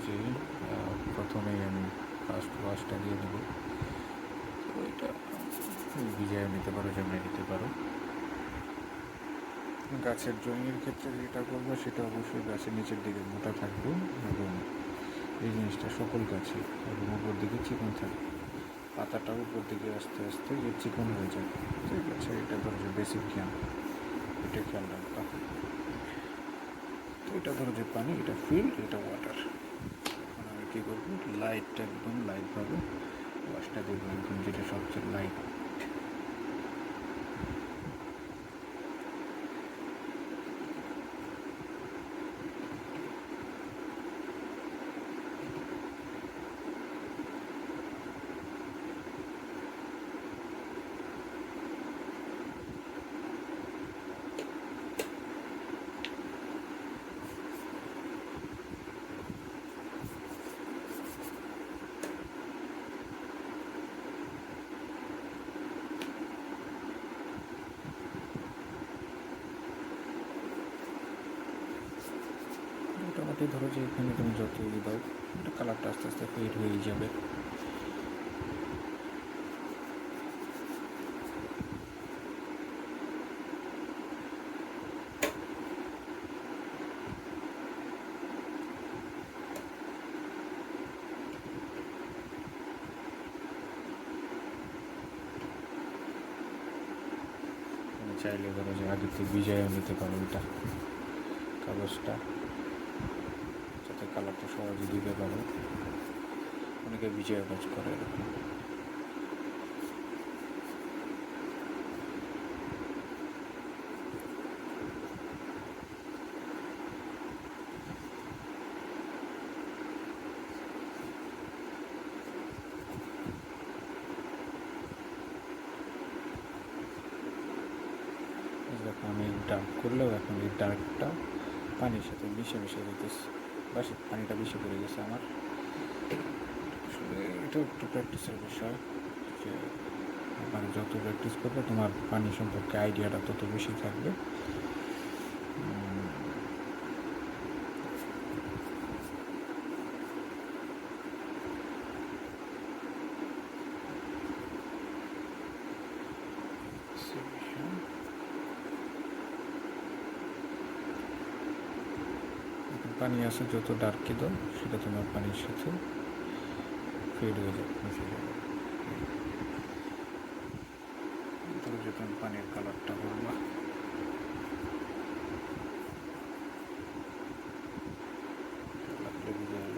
যে প্রথমেই আমি ফার্স্ট ওয়াশটা দিয়ে দেব। তো এটা ভিজিয়ে নিতে পারো, জমিয়ে নিতে পারো। গাছের জমির ক্ষেত্রে যেটা করবো সেটা অবশ্যই গাছের নিচের দিকে মোটা থাকবে এবং এই জিনিসটা সকল গাছে এবং উপর দিকে চিকন থাকবে। পাতাটা উপর দিকে আস্তে আস্তে যে চিকন হয়ে যাবে, ঠিক আছে? এটা ধরো যে বেসিক জ্ঞান, এটা খেয়াল রাখবা। তো এটা ধরো যে পানি, এটা ফিল্ড, এটা ওয়াটার। এখন আমি কী করবো, লাইটটা একদম লাইটভাবে ওয়াশটা দেবো, একদম যেটা সবচেয়ে লাইট। মোটামুটি ধরো যে এখানে তুমি যত দাও, এটা কালারটা আস্তে আস্তে ফেড হয়ে যাবে। চাইলে ধরো যে আগে থেকে ভিজাইও নিতে পারো এটা কাগজটা, যাতে কালারটা সহজে দিতে পারো। অনেকে ভিজাইও কাজ করে এরকম। দেখো আমি ডার্ক করলেও এখন এই ডার্কটা পানির সাথে মিশে যেতেছে, বা পানিটা বেশি পড়ে গেছে আমার। আসলে এটা একটু প্র্যাকটিসের বিষয়, যে মানে যত প্র্যাকটিস করবে তোমার পানি সম্পর্কে আইডিয়াটা তত বেশি থাকবে। পানি আছে যত ডার্কে দাও সেটা তোমার পানির সাথে ফেড হয়ে যাবে, মিশে যাবে। ধরো যে তুমি পানির কালারটা করবা, বুঝে গেল।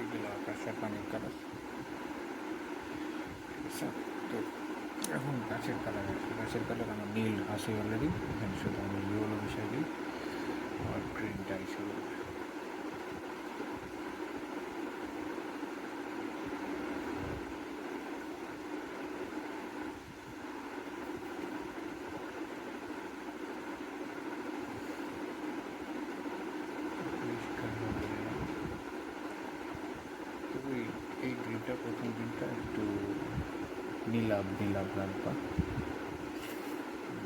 এইগুলো আকাশের পানির কালার, ঠিক আছে? তো এখন গাছের কালার আছে। গাছের কালার আমার নীল আছে অলরেডি, এখানে শুধু আমি ইয়েলো মিশাই দিই আর গ্রিনটা এসে করবে। এই গ্রিনটা প্রথম দিনটা একটু নীলাভ রাখবা,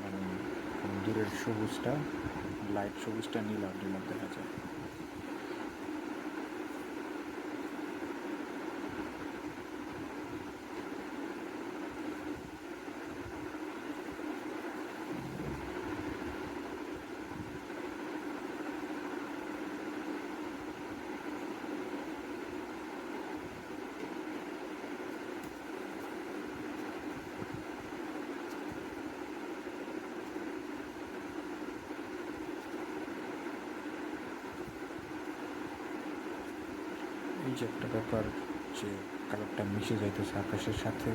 মানে দূরের সবুজটা, লাইট সবুজটা নীলাভ দেখা যায়। এই যে একটা ব্যাপার, যে কালারটা মিশে যাইতেছে আকাশের সাথে,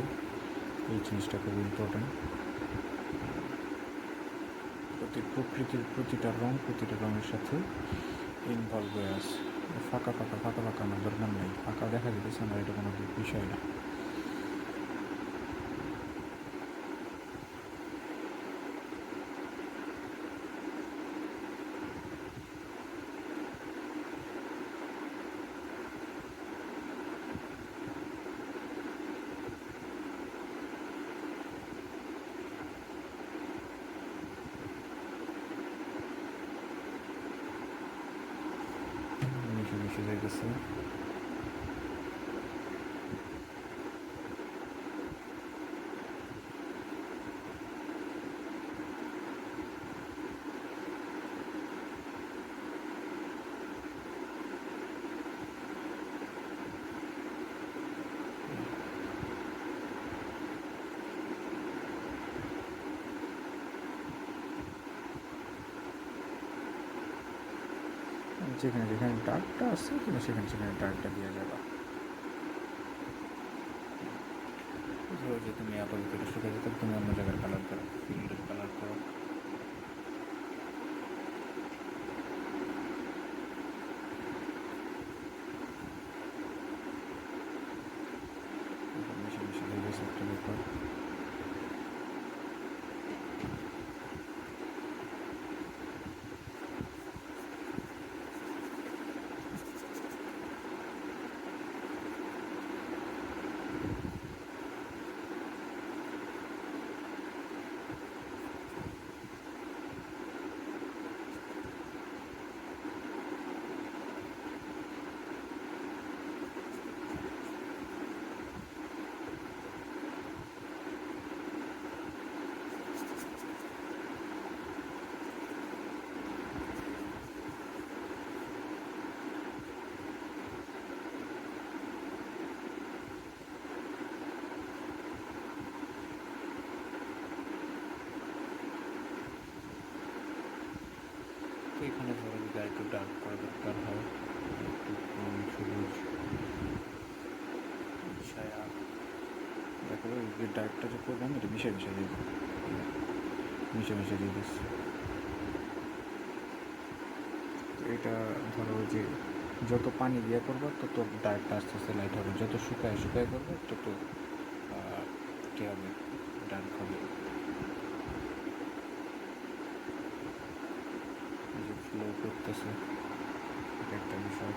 এই জিনিসটা খুব ইম্পর্টেন্ট। প্রকৃতির প্রতিটা রঙের সাথে ইনভলভ হয়ে আছে। ফাঁকা আমার দরকার নেই, ফাঁকা দেখা যেতেছে আমার, এটা কোনো বিষয় না। যেখানে যেখানে ডার্কটা আছে কিনা সেখানে সেখানে ডার্কটা দিয়ে যাবা। ধরো যে তুমি আপাতত এটা শুকাই যেতে তুমি অন্য জায়গার কালার করো, ফিল্ডের কালার করো। মিশে মিশে হয়ে গেছে একটা ব্যাপার। তো এখানে ধরো যদি একটু ডার্ক করা দরকার হয়, একটু সবুজ ছায়া, দেখো যে ডার্কটা যে করবো আমি এটা মিশে মিশে দিয়ে মিশে মিশে দিয়ে দিচ্ছি। এটা ধরো যে যত পানি দিয়ে করবো তত ডার্কটা আস্তে আস্তে লাইট হবে, যত শুকায় শুকায় করবো তত কী হবে, ডার্ক হবে। যে ফ্লো করতেছে একটা বিষয়।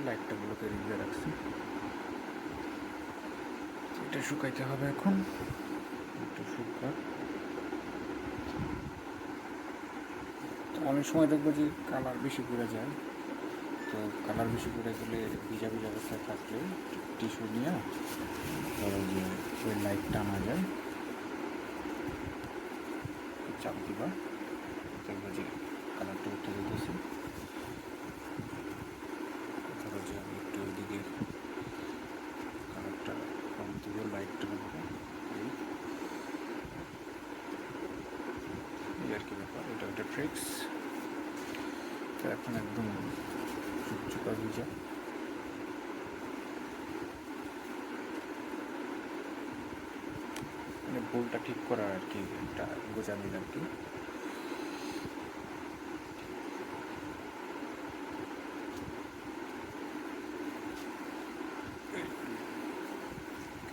লাইটটা গুলোকে রিভিউ রাখছি, এটা শুকাইতে হবে এখন, একটু শুকা। তো অনেক সময় দেখবো যে কালার বেশি করে যায়, তো কালার বেশি করে গেলে ভিজা ভিজা অবস্থায় থাকলে টিস্যু নিয়ে ধরো যে ওই লাইট টানা যায়, চাপ দিবা, দেখবো যে কালারটা উঠে যেতেছে। ধরো যে আমি একটু ওইদিকে কালারটা কম দিকে লাইটটা নেবো, এই আর কি ব্যাপার। এটা একটা ট্রিক্স। তো এখন একদম চুপচুপা ভিজা, মানে ভুলটা ঠিক করার আর কি, একটা গোজামিল আর কি।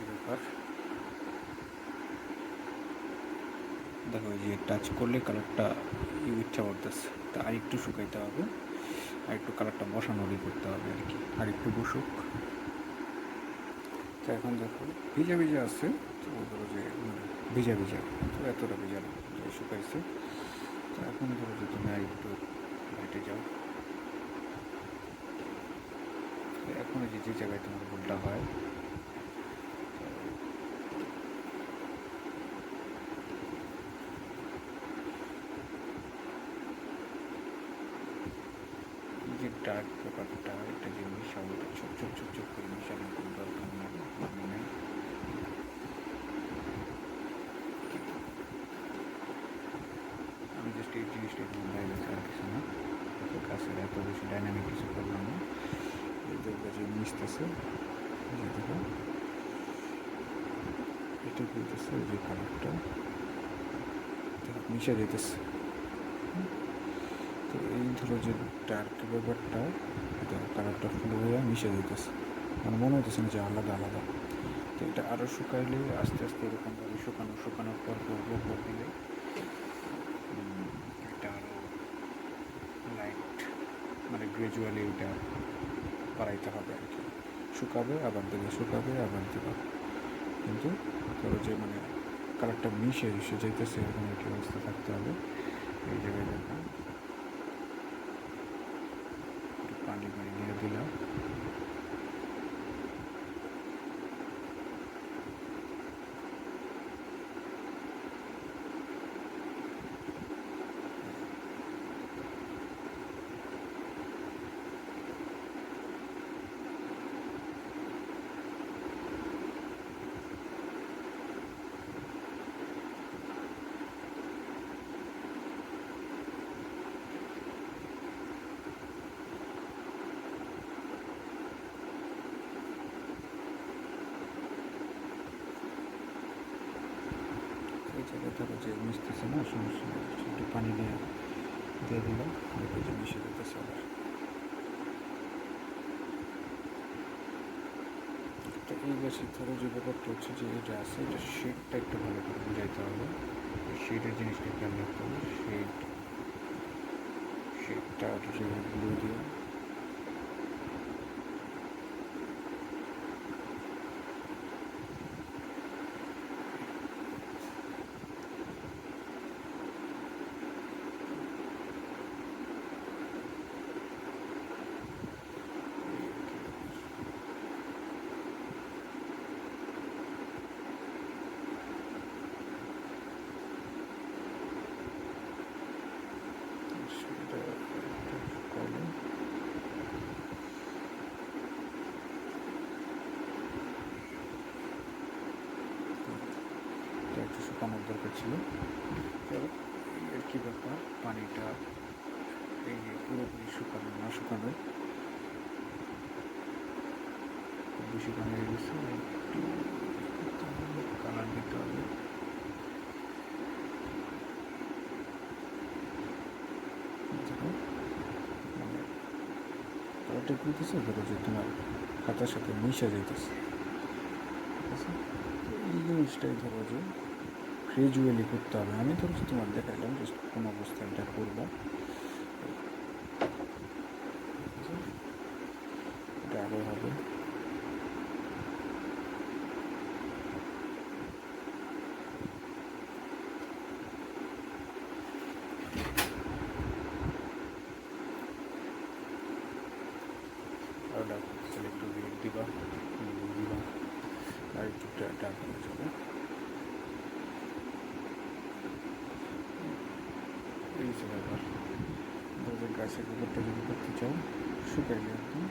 ব্যাপার দেখো যে টাচ করলে কালারটা ইচ্ছা করতেছে, তা আর একটু শুকাইতে হবে, আর একটু কালারটা বসানোরই করতে হবে আর কি, আর একটু বসুক। তো এখন দেখো ভিজা ভিজা আছে, তো ধরো যে ভিজা ভিজা, তো এতটা ভিজা না, শুকাইছে। তো এখন ধরো যে তুমি আর একটু লাইটে যাও, এখন যে যে জায়গায় তোমার ভুলটা হয় যে ডার্ক ব্যাপারটা, একটা যে মিশাও, এটা ছোপ ছোপ ছোপ ছোপ করে মিশানোর কোনো দরকার নেই, মানে আমি জাস্ট এই জিনিসটা একটু বাইরে গেছে আর কিছু না, কাছের এত বেশি ডাইনামিক কিছু করলাম না। এই দেখবে যে মিশতেছে, যে দেখো এটা বলতেছে যে কালারটা মিশে যেতেছে। তো এই ধরো যে ডার্ক ব্যাপারটা, এটা কালারটা ফ্লো হয়ে মিশে যেতেছে, মানে মনে হতেছে না যে আলাদা আলাদা। তো এটা আরও শুকাইলে আস্তে আস্তে এরকমভাবে শুকানোর পর দিলে এটা আরও লাইট, মানে গ্রাজুয়ালি এটা বাড়াইতে হবে আর কি। শুকাবে আবার দেবে, শুকাবে আবার দেবে, কিন্তু ধরো যে মানে কালারটা মিশে যাইতেছে এরকম একটি অবস্থা থাকতে হবে। এই জায়গায় দেখো একটু পানি থেকে ধরো যে মিশতেছে না, সমস্যা নেই, একটু পানি দিয়ে দিলাম, দেখো যে মিশে যেতেছে আবার। তো এই গাছে ধরো যে ব্যাপারটা হচ্ছে যে এটা আছে, এটা শেডটা একটু ভালো করে বুঝাইতে হবে, শেডের জিনিসটা খেয়াল রাখতে হবে। শেডটা গ্লু দিয়ে একটু শুকানোর দরকার ছিল। এর কী ব্যাপার, পানিটা এই পুরোপুরি শুকানো না শুকানো, খুব বেশি পানি হয়ে গেছে, একটু কালার দিতে হবে। মানে কালারটা করতেছে ধরো যে তোমার খাতার সাথে মিশে যাইতেছে, ঠিক আছে? এই জিনিসটাই ধরো যে গ্রাজুয়ালি করতে হবে। আমি ধরো তোমার দেখাইলাম জাস্ট কোন অবস্থায় এটা করবো, এটা আরও হবে। আর ডাক তাহলে একটু রেড দিবা, দিবা, আর একটু ডাক হয়ে যাবে। এই যে ব্যাপার, ধরো গাছের ব্যাপারটা যদি করতে চাও শুকাইলে একদম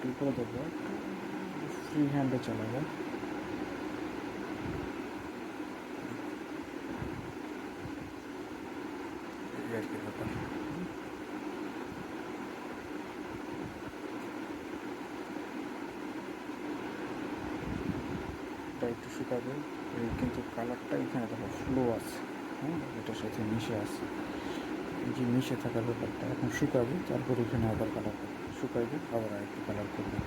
একটু করে দেবো, ফ্রি হ্যান্ডে চালাবো। এই আর কি ব্যাপার। এটা একটু শুকাবে, কিন্তু কালারটা এখানে দেখো ফ্লো আছে, হ্যাঁ, এটার সাথে মিশে আছে। এই যে মিশে থাকার ব্যাপারটা এখন শুকাবে, তারপর এখানে আবার কালার করবে, শুকাইবে আবার আরেকটু কালার করবে।